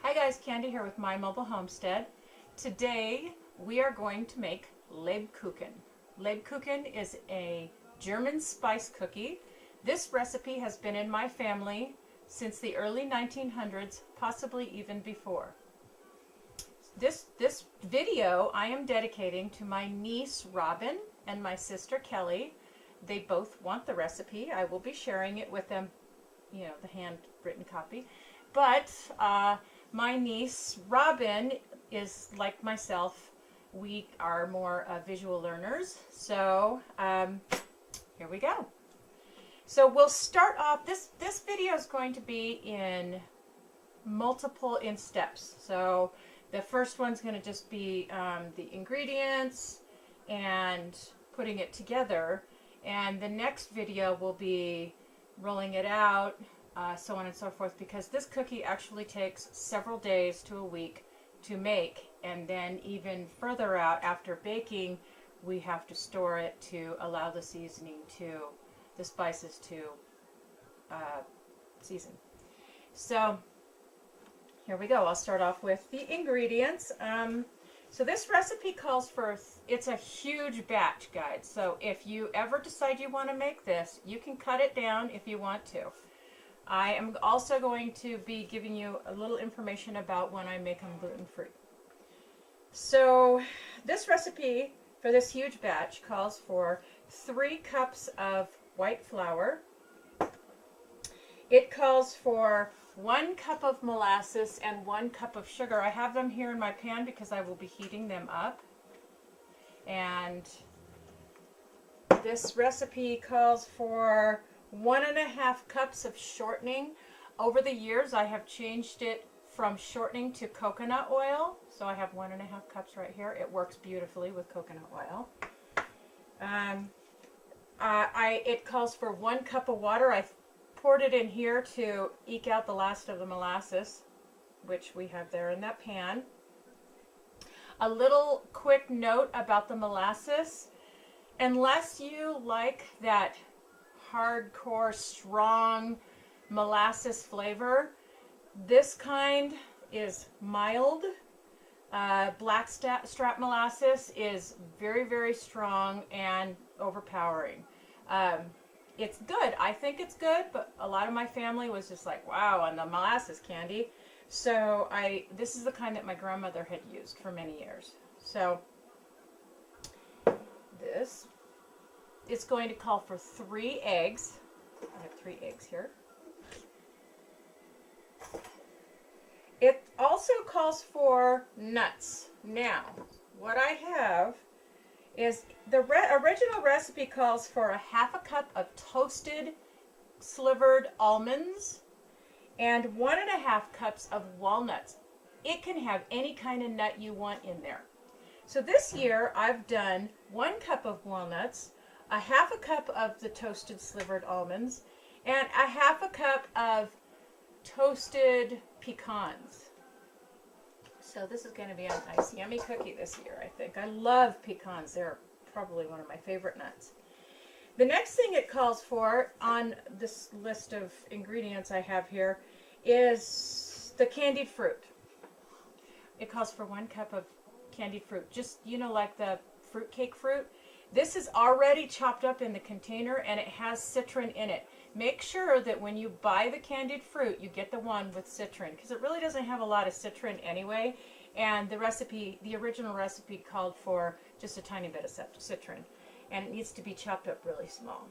Hi guys, Candy here with My Mobile Homestead. Today we are going to make Lebkuchen. Lebkuchen is a German spice cookie. This recipe has been in my family since the early 1900s, possibly even before. This video I am dedicating to my niece Robin and my sister Kelly. They both want the recipe. I will be sharing it with them, you know, the handwritten copy. But my niece Robin is like myself. We are more visual learners. So here we go. So we'll start off. This video is going to be in steps. So the first one's going to just be the ingredients and putting it together. And the next video will be rolling it out. So on and so forth, because this cookie actually takes several days to a week to make, and then even further out after baking we have to store it to allow the spices to season. So here we go. I'll start off with the ingredients. So this recipe calls for, it's a huge batch, guys, so if you ever decide you want to make this, you can cut it down if you want to. I am also going to be giving you a little information about when I make them gluten-free. So this recipe for this huge batch calls for 3 cups of white flour. It calls for 1 cup of molasses and 1 cup of sugar. I have them here in my pan because I will be heating them up. And this recipe calls for 1.5 cups of shortening. Over the years I have changed it from shortening to coconut oil, so I have 1.5 cups right here. It works beautifully with coconut oil. It calls for 1 cup of water. I poured it in here to eke out the last of the molasses, which we have there in that pan. A little quick note about the molasses: unless you like that hardcore, strong molasses flavor, this kind is mild. Black strap molasses is very, very strong and overpowering. It's good. I think it's good, but a lot of my family was just like, wow, on the molasses candy. So this is the kind that my grandmother had used for many years. So this, it's going to call for 3 eggs. I have 3 eggs here. It also calls for nuts. Now, what I have is the original recipe calls for 1/2 cup of toasted slivered almonds and 1.5 cups of walnuts. It can have any kind of nut you want in there. So this year I've done 1 cup of walnuts, 1/2 cup of the toasted slivered almonds, and 1/2 cup of toasted pecans. So this is going to be a nice yummy cookie this year, I think. I love pecans. They're probably one of my favorite nuts. The next thing it calls for on this list of ingredients I have here is the candied fruit. It calls for 1 cup of candied fruit. Just, you know, like the fruitcake fruit. This is already chopped up in the container and it has citron in it. Make sure that when you buy the candied fruit, you get the one with citron, because it really doesn't have a lot of citron anyway. And the original recipe called for just a tiny bit of citron. And it needs to be chopped up really small.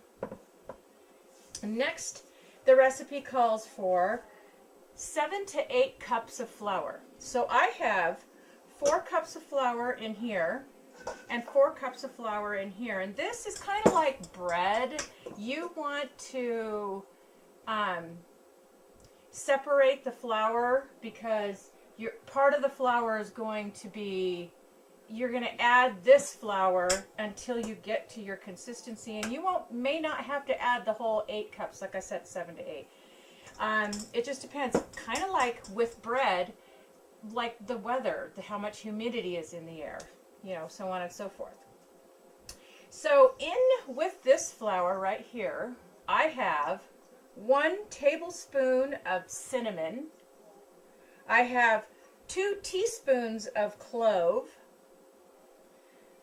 Next, the recipe calls for 7 to 8 cups of flour. So I have 4 cups of flour in here and 4 cups of flour in here. And this is kind of like bread. You want to separate the flour, because part of the flour is going to be, you're going to add this flour until you get to your consistency, and you may not have to add the whole 8 cups, like I said, 7 to 8. It just depends. Kind of like with bread, like the weather, how much humidity is in the air, you know, so on and so forth. So with this flour right here, I have 1 tablespoon of cinnamon, I have 2 teaspoons of clove.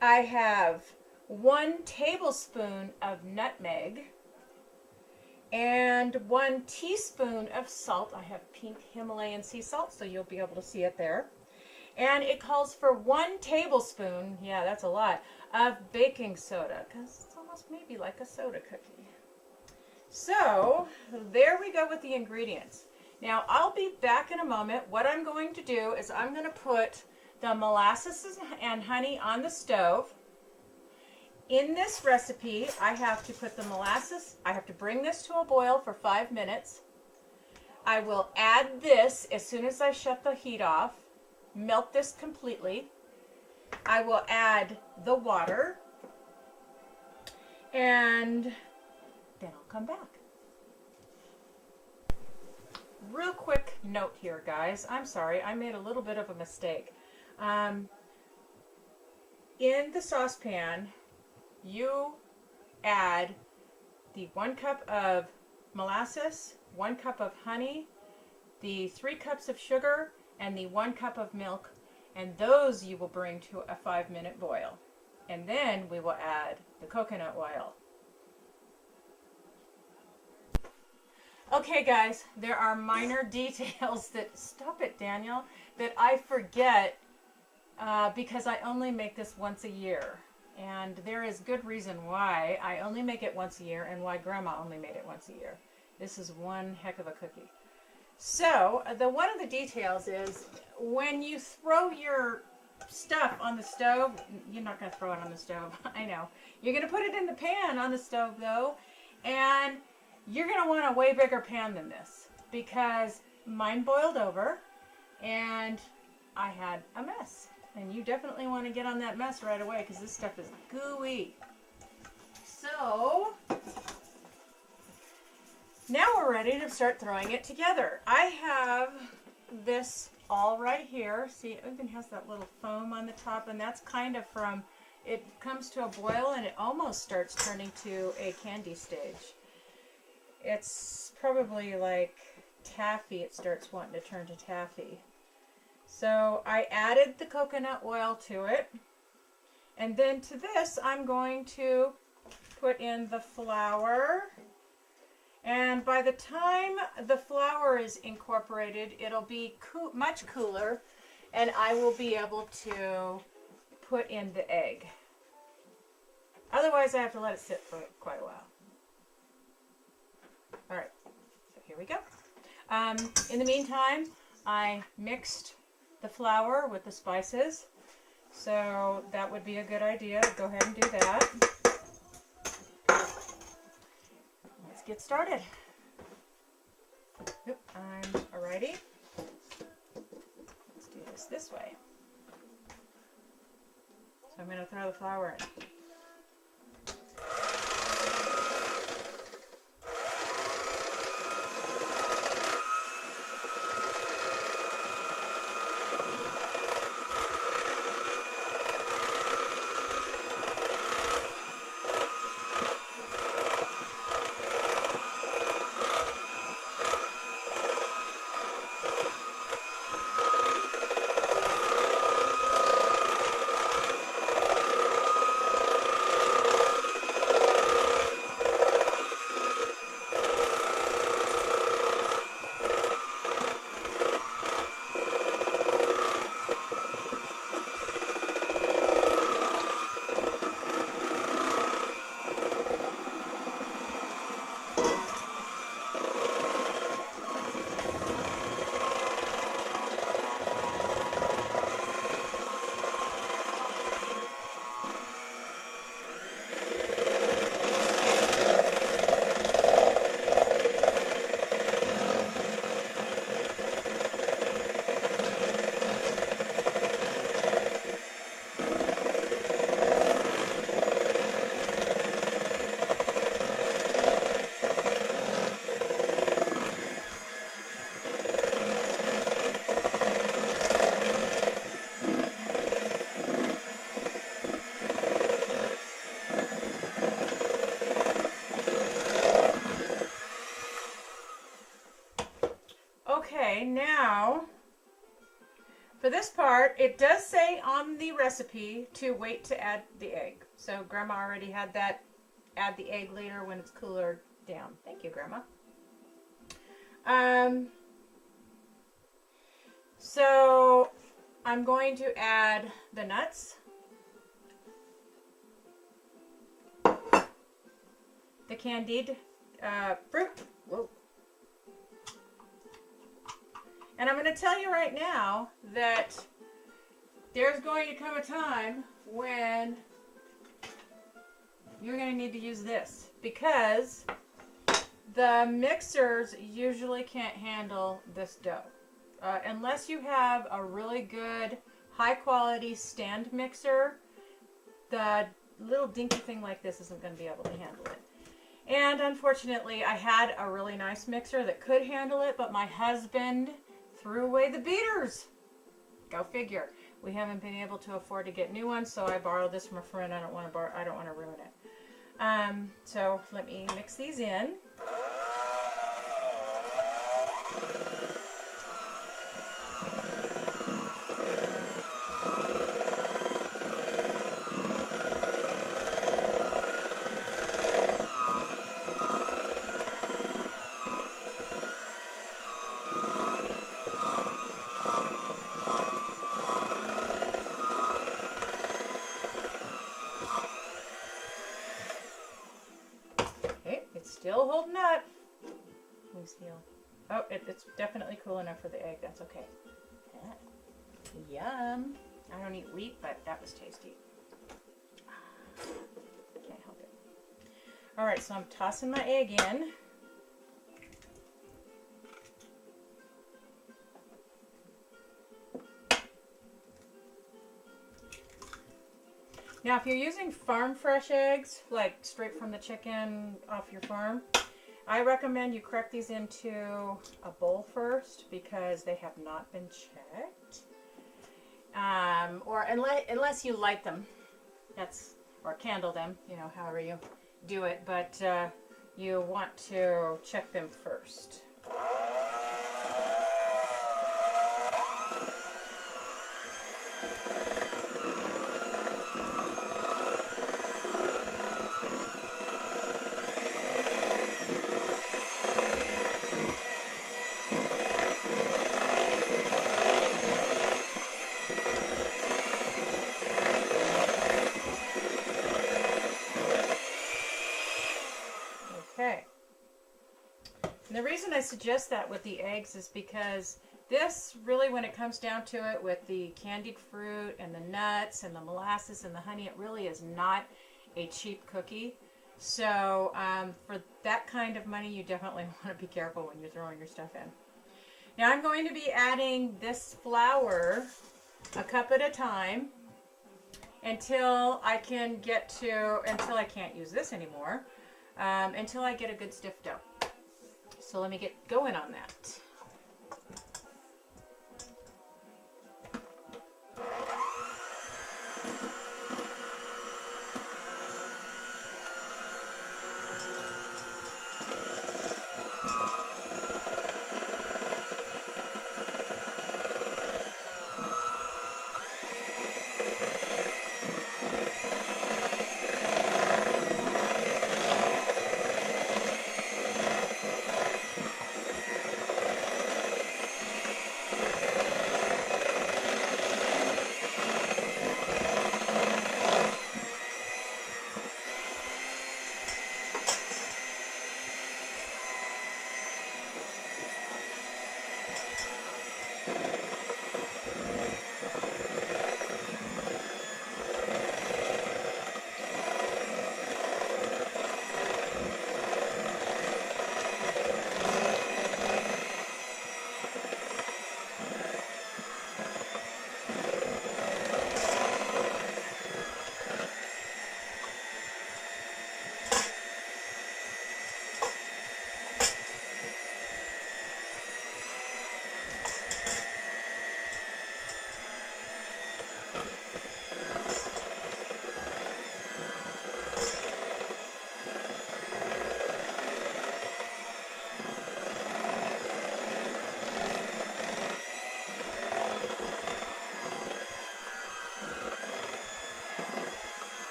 I have 1 tablespoon of nutmeg and 1 teaspoon of salt. I have pink Himalayan sea salt, so you'll be able to see it there. And it calls for 1 tablespoon, yeah, that's a lot, of baking soda, because it's almost maybe like a soda cookie. So there we go with the ingredients. Now I'll be back in a moment. What I'm going to do is I'm going to put the molasses and honey on the stove. In this recipe, I have to put the molasses, I have to bring this to a boil for 5 minutes. I will add this as soon as I shut the heat off, melt this completely. I will add the water, and then I'll come back. Real quick note here, guys. I'm sorry, I made a little bit of a mistake. In the saucepan, you add the 1 cup of molasses, 1 cup of honey, the 3 cups of sugar, and the 1 cup of milk, and those you will bring to a 5-minute boil. And then we will add the coconut oil. Okay guys, there are minor details that, stop it Daniel, that I forget because I only make this once a year. And there is good reason why I only make it once a year and why Grandma only made it once a year. This is one heck of a cookie. So, one of the details is when you throw your stuff on the stove, you're not going to throw it on the stove, I know. You're going to put it in the pan on the stove though, and you're going to want a way bigger pan than this because mine boiled over and I had a mess. And you definitely want to get on that mess right away because this stuff is gooey. So, now we're ready to start throwing it together. I have this all right here. See, it even has that little foam on the top, and that's kind of from, it comes to a boil and it almost starts turning to a candy stage. It's probably like taffy. It starts wanting to turn to taffy. So I added the coconut oil to it. And then to this, I'm going to put in the flour. And by the time the flour is incorporated, it'll be much cooler. And I will be able to put in the egg. Otherwise, I have to let it sit for quite a while. All right, so here we go. In the meantime, I mixed the flour with the spices, so that would be a good idea. Go ahead and do that. Let's get started. Oop, I'm ready. Let's do this way. So I'm going to throw the flour in. part, it does say on the recipe to wait to add the egg. So Grandma already had that. Add the egg later when it's cooler down. Thank you, Grandma. So I'm going to add the nuts, the candied fruit. Whoa. And I'm going to tell you right now that there's going to come a time when you're going to need to use this because the mixers usually can't handle this dough. Unless you have a really good, high-quality stand mixer, the little dinky thing like this isn't going to be able to handle it. And unfortunately, I had a really nice mixer that could handle it, but my husband threw away the beaters. Go figure. We haven't been able to afford to get new ones, so I borrowed this from a friend. I don't want to ruin it. So let me mix these in. Still holding up. Let me feel. Oh, it's definitely cool enough for the egg. That's okay. Yum. I don't eat wheat, but that was tasty. Can't help it. All right, so I'm tossing my egg in. Now, if you're using farm fresh eggs, like straight from the chicken off your farm, I recommend you crack these into a bowl first because they have not been checked. Or unless you light them, or candle them, however you do it. But you want to check them first. The reason I suggest that with the eggs is because this really, when it comes down to it, with the candied fruit and the nuts and the molasses and the honey, it really is not a cheap cookie. So for that kind of money, you definitely want to be careful when you're throwing your stuff in. Now I'm going to be adding this flour a cup at a time until I can't use this anymore, until I get a good stiff dough. So let me get going on that.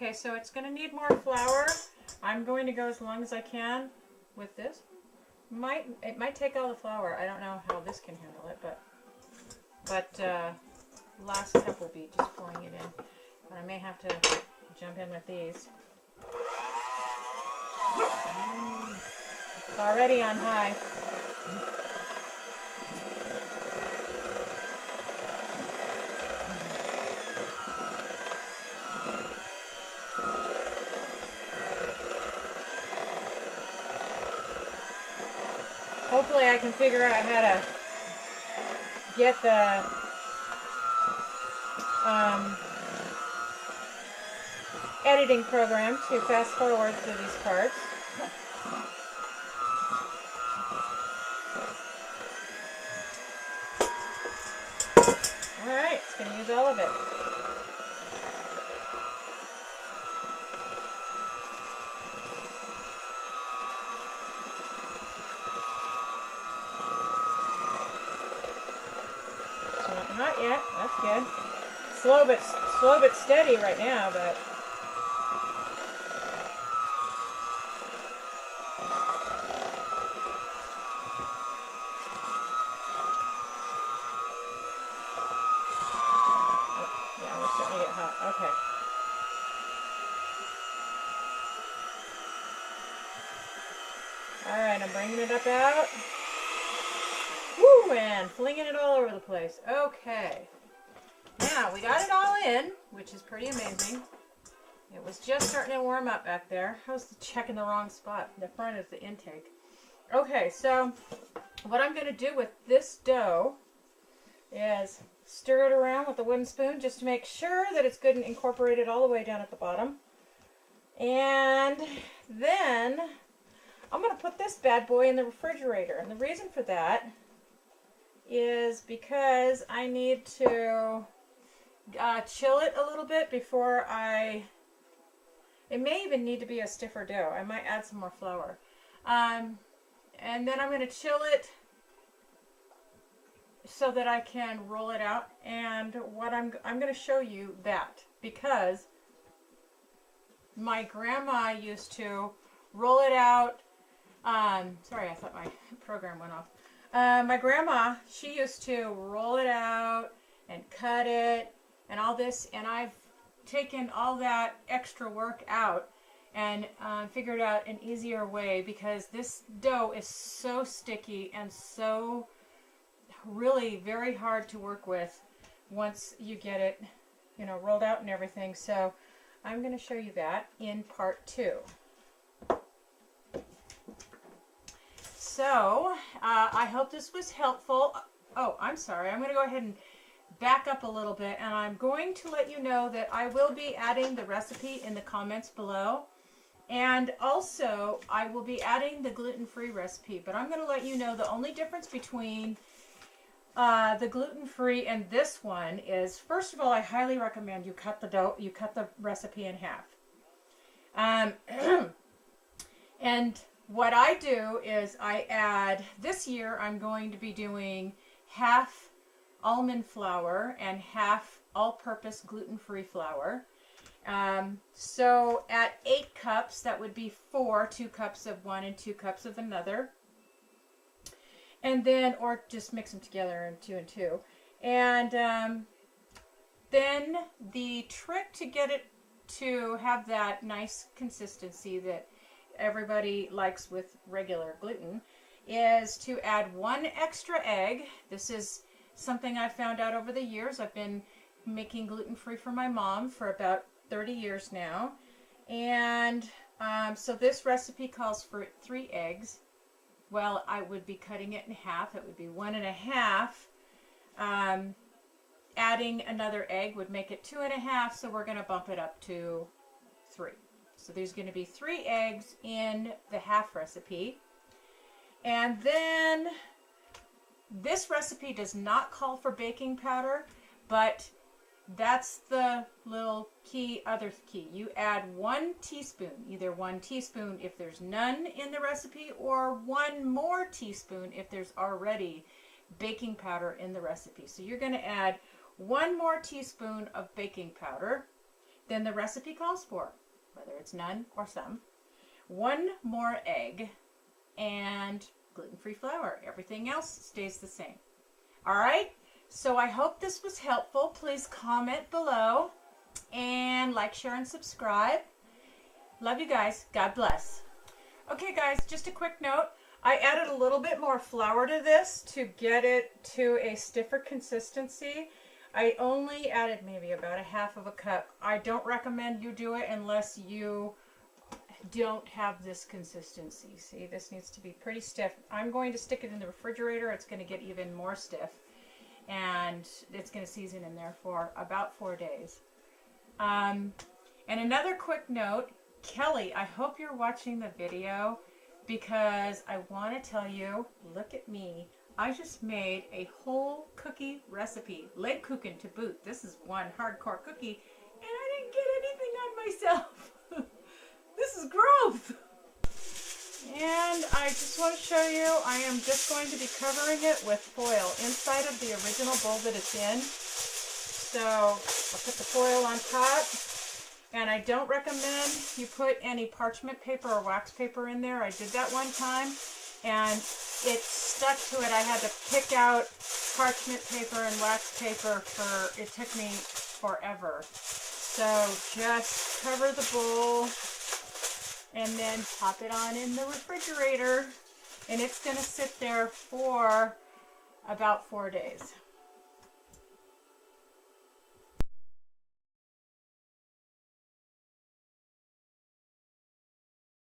Okay, so it's going to need more flour. I'm going to go as long as I can with this. It might take all the flour. I don't know how this can handle it, but last step will be just pouring it in. But I may have to jump in with these. It's already on high. Hopefully I can figure out how to get the editing program to fast forward through these parts. Alright, it's going to use all of it. Not yet. That's good. Slow but steady right now, but yeah, we're starting to get hot. Okay. All right, I'm bringing it up out. Woo, and flinging it all over the place. Okay. Now, we got it all in, which is pretty amazing. It was just starting to warm up back there. I was checking the wrong spot. The front is the intake. Okay, so what I'm going to do with this dough is stir it around with a wooden spoon just to make sure that it's good and incorporated all the way down at the bottom. And then I'm going to put this bad boy in the refrigerator. And the reason for that is because I need to chill it a little bit before it may even need to be a stiffer dough. I might add some more flour. And then I'm going to chill it so that I can roll it out. And what I'm going to show you that because my grandma used to roll it out. Sorry, I thought my program went off. My grandma, she used to roll it out and cut it and all this, and I've taken all that extra work out and figured out an easier way because this dough is so sticky and so really very hard to work with once you get it, rolled out and everything. So I'm going to show you that in part 2. So, I hope this was helpful. Oh, I'm sorry. I'm going to go ahead and back up a little bit, and I'm going to let you know that I will be adding the recipe in the comments below. And also, I will be adding the gluten-free recipe, but I'm going to let you know the only difference between the gluten-free and this one is, first of all, I highly recommend you cut the recipe in half. And what I do is I add, this year I'm going to be doing half almond flour and half all-purpose gluten-free flour. So at 8 cups, that would be 2 cups of one and 2 cups of another. And then, or just mix them together in 2 and 2. And then the trick to get it to have that nice consistency that everybody likes with regular gluten is to add 1 extra egg. This is something I've found out over the years. I've been making gluten-free for my mom for about 30 years now. And so this recipe calls for 3 eggs. Well, I would be cutting it in half. It would be 1 1/2. Adding another egg would make it 2 1/2, so we're going to bump it up to 3. So there's going to be 3 eggs in the half recipe. And then this recipe does not call for baking powder, but that's the little other key. You add 1 teaspoon, either 1 teaspoon if there's none in the recipe, or 1 more teaspoon if there's already baking powder in the recipe. So you're going to add 1 more teaspoon of baking powder. than the recipe calls for, whether it's none or some. 1 more egg and gluten-free flour. Everything else stays the same. All right, so I hope this was helpful. Please comment below and like, share, and subscribe. Love you guys. God bless. Okay, guys, just a quick note. I added a little bit more flour to this to get it to a stiffer consistency. I only added maybe about a half of a cup. I don't recommend you do it unless you don't have this consistency. See, this needs to be pretty stiff. I'm going to stick it in the refrigerator. It's going to get even more stiff. And it's going to season in there for about 4 days. And another quick note, Kelly, I hope you're watching the video, because I want to tell you, look at me. I just made a whole cookie recipe, Lebkuchen to boot. This is one hardcore cookie, and I didn't get anything on myself. This is gross. And I just want to show you, I am just going to be covering it with foil inside of the original bowl that it's in. So I'll put the foil on top. And I don't recommend you put any parchment paper or wax paper in there. I did that one time, and it stuck to it. I had to pick out parchment paper and wax paper it took me forever. So just cover the bowl and then pop it on in the refrigerator, and it's going to sit there for about 4 days.